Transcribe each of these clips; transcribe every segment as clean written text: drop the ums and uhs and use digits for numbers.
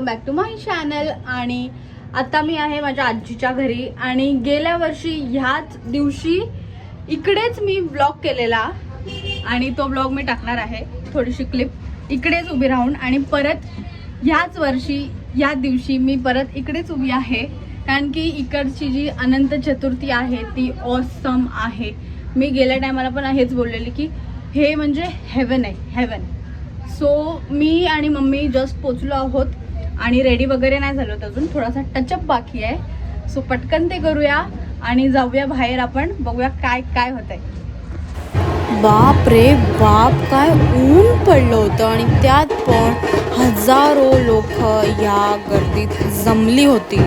Back to my channel. आणि आता मी आहे माझ्या आजीच्या घरी आणि गेल्या वर्षी ह्याच दिवशी इकडेच मी व्लॉग केलेला आणि तो व्लॉग मी टाकणार आहे, थोडीशी क्लिप इकडेच उभी राहून। आणि परत ह्याच वर्षी या दिवशी मी परत इकडेच उभी आहे, कारण की इकडची जी अनंत चतुर्थी आहे ती ऑसम आहे। मी गेल्या टायमाला पण हेच बोललेली की हे म्हणजे हेवन आहे, हेवन। सो मी आणि मम्मी जस्ट पोचलो आहोत आणि रेडी वगैरे नाही झालो अजून, थोडासा टचअप बाकी आहे। सो पटकन ते करूया आणि जाऊया बाहेर, आपण बघूया काय काय होतंय। बाप रे बाप, काय ऊन पडलं होतं आणि त्यात पण हजारो लोक या गर्दीत जमली होती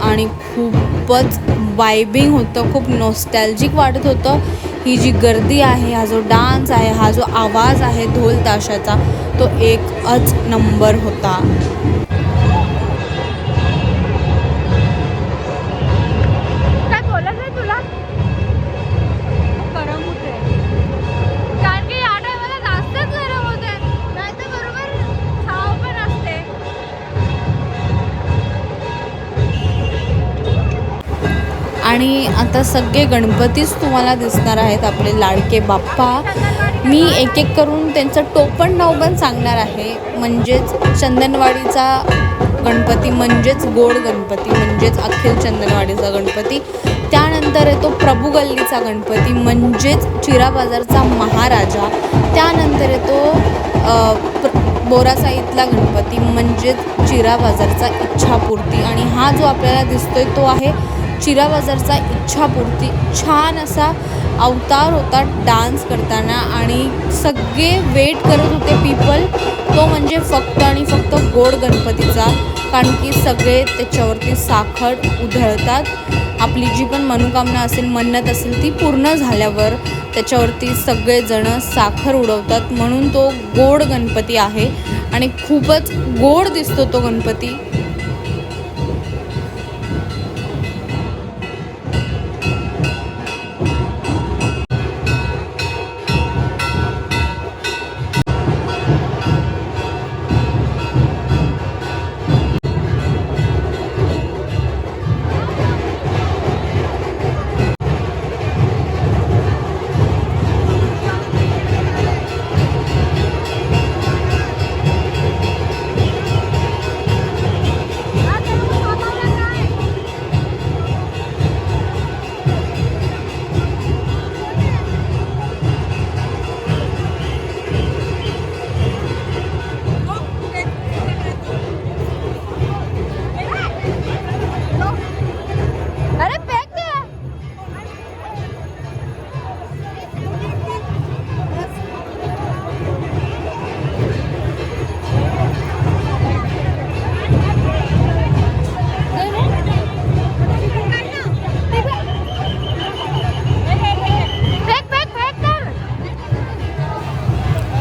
आणि खूपच वाइबिंग होतं, खूप नॉस्टॅल्जिक वाटत होतं। ही जी गर्दी आहे, हा जो डान्स आहे, हा जो आवाज आहे ढोल ताशाचा, तो एकच नंबर होता। काय बोलायचं आहे तुला? गरम होते, कारण की या टायमाला जास्तच गरम होते, नाही तर बरोबर छाव पण असते। आणि आता सगळे गणपतीच तुम्हाला दिसणार आहेत, आपले लाडके बाप्पा। मी एक एक करून त्यांचं टोपण नाव पण सांगणार आहे, म्हणजेच चंदनवाडीचा गणपती, म्हणजेच गोड गणपती, म्हणजेच अखिल चंदनवाडीचा गणपती। त्यानंतर येतो प्रभू गल्लीचा गणपती, म्हणजेच चिरा बाजारचा महाराजा। त्यानंतर येतो बोरासाईतला गणपती, म्हणजेच चिरा बाजारचा इच्छापूर्ती। आणि हा जो आपल्याला दिसतोय तो आहे चिरा बाजारचा इच्छापूर्ती। छान असा अवतार होता डान्स करताना आणि सगळे वेट करत होते पीपल, तो म्हणजे फक्त आणि फक्त गोड गणपतीचा, कारण की सगळे त्याच्यावरती साखर उधळतात। आपली जी पण मनोकामना असेल, मन्नत असेल, ती पूर्ण झाल्यावर त्याच्यावरती सगळेजण साखर उडवतात, म्हणून तो गोड गणपती आहे आणि खूपच गोड दिसतो तो गणपती।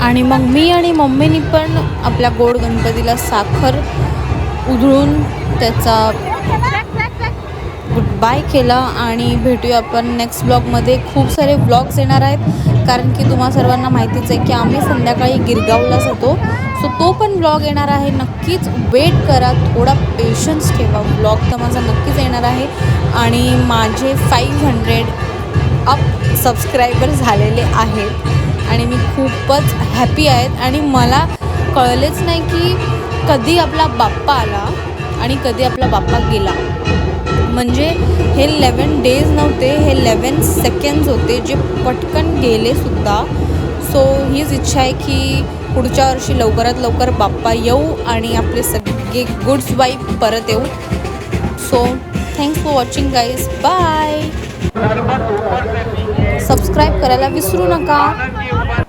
आणि मग मी आणि मम्मीनी पण आपल्या गोड गणपतीला साखर उधळून त्याचा गुड बाय केला। आणि भेटूया आपण नेक्स्ट ब्लॉगमध्ये। खूप सारे ब्लॉग्स येणार आहेत, कारण की तुम्हा सर्वांना माहितीच आहे की आम्ही संध्याकाळी गिरगावला जातो, सो तो पण ब्लॉग येणार आहे। नक्कीच वेट करा, थोडा पेशन्स ठेवा, ब्लॉग तर माझा नक्कीच येणार आहे। आणि माझे 500 अप सबस्क्रायबर झालेले आहेत आणि मी खूपच हॅपी आहेत। आणि मला कळलेच नाही की कधी आपला बाप्पा आला आणि कधी आपला बाप्पा गेला। म्हणजे हे 11 डेज नव्हते, हे 11 सेकंड्स होते, जे पटकन गेले सुद्धा। सो हीच इच्छा आहे की पुढच्या वर्षी लवकरात लवकर बाप्पा येऊ आणि आपले सगळे गुड्स वाईब परत येऊ। So thanks for watching guys, bye. Subscribe करायला विसरू नका।